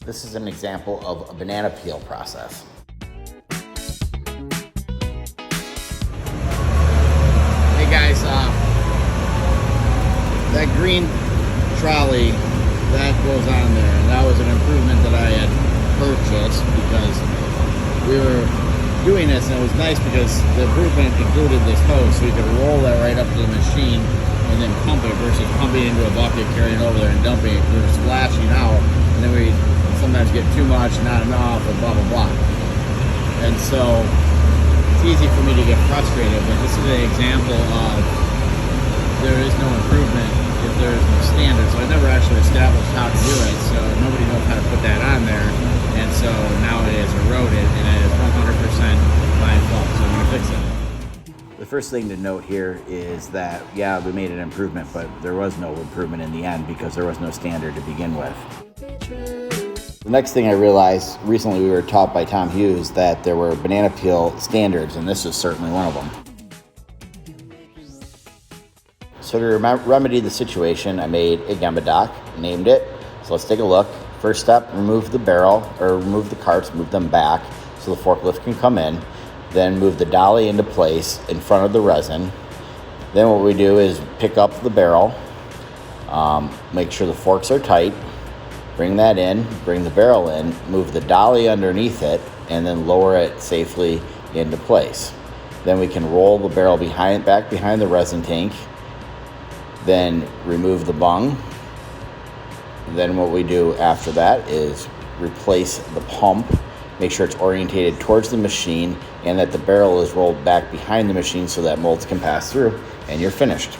This is an example of a banana peel process. Hey guys, that green trolley that goes on there, and that was an improvement that I had purchased because we were doing this, and it was nice because the improvement included this hose, so you could roll that right up to the machine and then pump it versus pumping into a bucket, carrying it over there and dumping it. We were splashing out, and then we sometimes get too much, not enough, or blah, blah, blah. And so it's easy for me to get frustrated, but this is an example of there is no improvement if there is no standard. So I never actually established how to do it, so nobody knows how to put that on there. And so now it is eroded, and it is 100% my fault, so I'm gonna fix it. The first thing to note here is that, yeah, we made an improvement, but there was no improvement in the end because there was no standard to begin with. The next thing I realized, recently we were taught by Tom Hughes that there were banana peel standards, and this is certainly one of them. So to remedy the situation, I made a Gemba dock, named it. So let's take a look. First step, remove the barrel, or remove the carts, move them back so the forklift can come in. Then move the dolly into place in front of the resin. Then what we do is pick up the barrel, make sure the forks are tight, bring that in, bring the barrel in, move the dolly underneath it, and then lower it safely into place. Then we can roll the barrel back behind the resin tank, then remove the bung. Then what we do after that is replace the pump, make sure it's orientated towards the machine and that the barrel is rolled back behind the machine so that molds can pass through, and you're finished.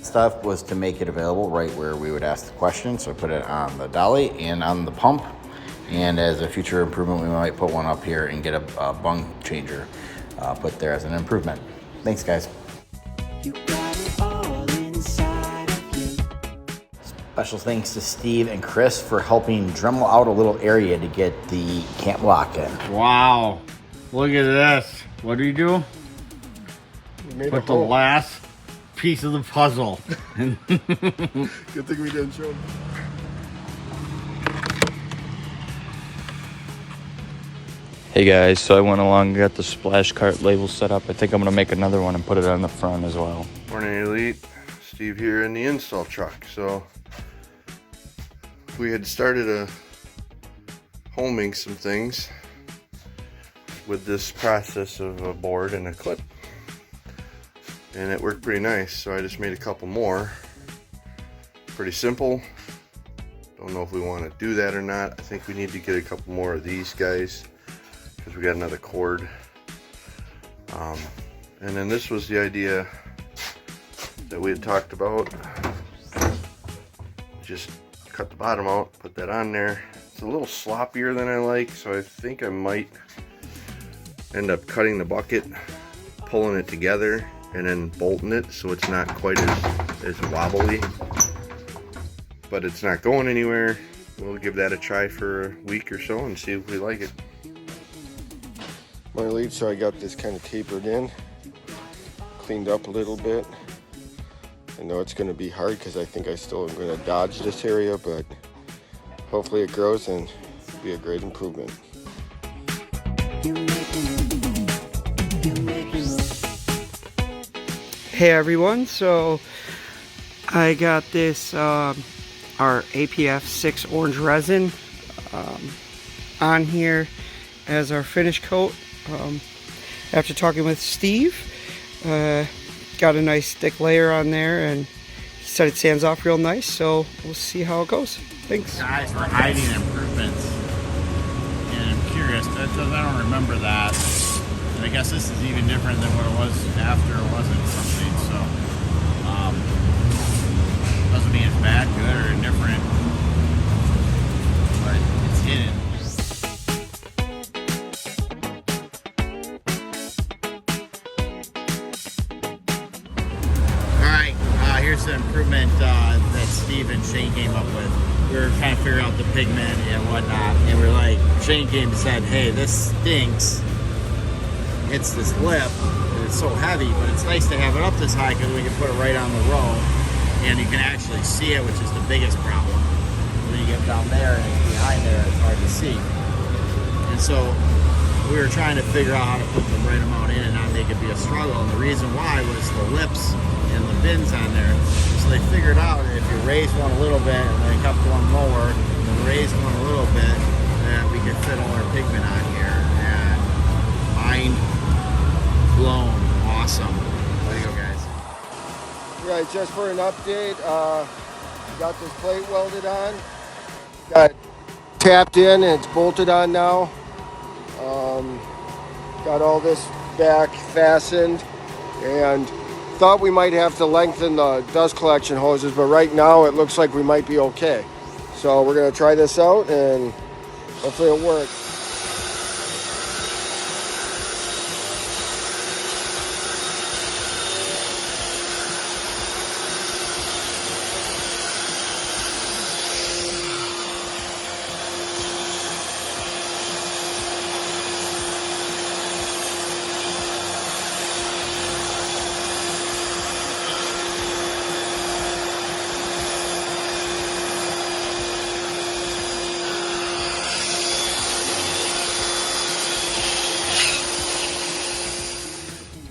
Stuff was to make it available right where we would ask the question, so I put it on the dolly and on the pump, and as a future improvement we might put one up here and get a bung changer put there as an improvement. Thanks guys. Special thanks to Steve and Chris for helping Dremel out a little area to get the cant block in. Wow, look at this. What do you do? Put the last piece of the puzzle. Good thing we didn't show them. Hey guys, so I went along and got the splash cart label set up. I think I'm gonna make another one and put it on the front as well. Morning Elite, Steve here in the install truck. So we had started homing some things with this process of a board and a clip, and it worked pretty nice. So I just made a couple more. Pretty simple. Don't know if we want to do that or not. I think we need to get a couple more of these guys because we got another cord. And then this was the idea that we had talked about. Just cut the bottom out, put that on there. It's a little sloppier than I like, so I think I might end up cutting the bucket, pulling it together, and then bolting it so it's not quite as wobbly. But it's not going anywhere. We'll give that a try for a week or so and see if we like it. My lead, so I got this kind of tapered in, cleaned up a little bit. I know it's going to be hard because I think I still am going to dodge this area, but hopefully it grows and be a great improvement. Hey everyone, so I got this our APF 6 orange resin on here as our finish coat. After talking with Steve, got a nice thick layer on there, and he said it sands off real nice, so we'll see how it goes. Thanks. Guys, we're hiding improvements, and I'm curious, I don't remember that, and I guess this is even different than what it was after it wasn't something, so doesn't mean it's bad, good, or indifferent, but it's hidden. Here's the improvement that Steve and Shane came up with. We were trying to figure out the pigment and whatnot, and we're like, Shane came and said, hey, this stinks. It's this lip, and it's so heavy, but it's nice to have it up this high because we can put it right on the row. and you can actually see it, which is the biggest problem. When you get down there and it's behind there, it's hard to see. And so we were trying to figure out how to put the right amount in and not make it be a struggle. And the reason why was the lips and the bins on there. So they figured out that if you raise one a little bit and they kept one lower and raised one a little bit, that we could fit all our pigment on here. And mind blown, awesome. There you go, guys. Right, just for an update, got this plate welded on, got it tapped in and it's bolted on now. Got all this back fastened, and thought we might have to lengthen the dust collection hoses, but right now it looks like we might be okay. So we're gonna try this out and hopefully it works.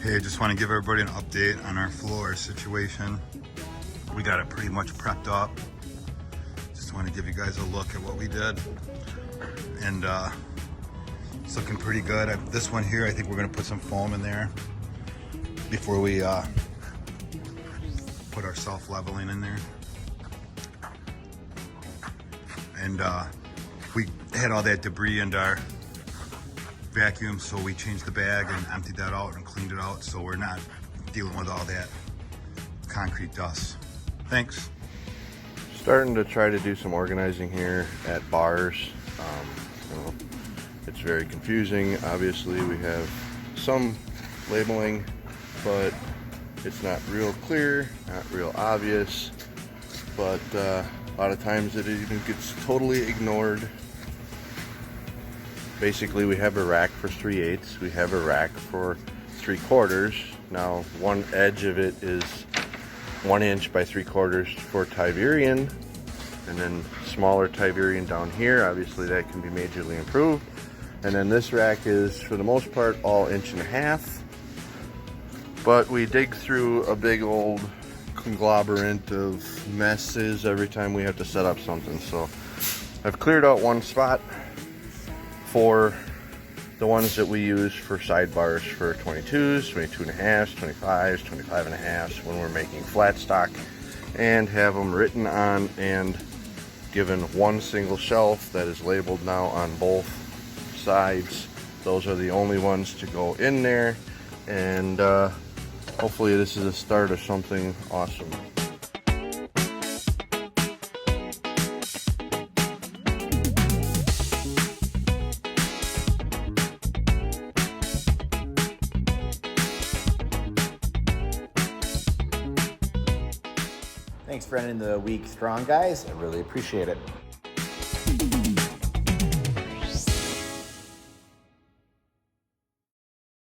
Hey, I just want to give everybody an update on our floor situation. We got it pretty much prepped up. Just want to give you guys a look at what we did. And it's looking pretty good. This one here, I think we're going to put some foam in there before we put our self-leveling in there. And we had all that debris in our vacuum, so we changed the bag and emptied that out and cleaned it out, so we're not dealing with all that concrete dust. Thanks. Starting to try to do some organizing here at bars. You know, it's very confusing. Obviously we have some labeling, but it's not real clear, not real obvious, but a lot of times it even gets totally ignored. Basically, we have a rack for 3/8, we have a rack for 3/4. Now, one edge of it is 1 inch by 3/4 for Tiverian, and then smaller Tiverian down here. Obviously, that can be majorly improved. And then this rack is, for the most part, all 1.5 inches. But we dig through a big old conglomerate of messes every time we have to set up something. So, I've cleared out one spot for the ones that we use for sidebars for 22s, 22.5s, 25s, 25.5s when we're making flat stock, and have them written on and given one single shelf that is labeled now on both sides. Those are the only ones to go in there, and hopefully this is a start of something awesome. Thanks for ending the week strong, guys. I really appreciate it.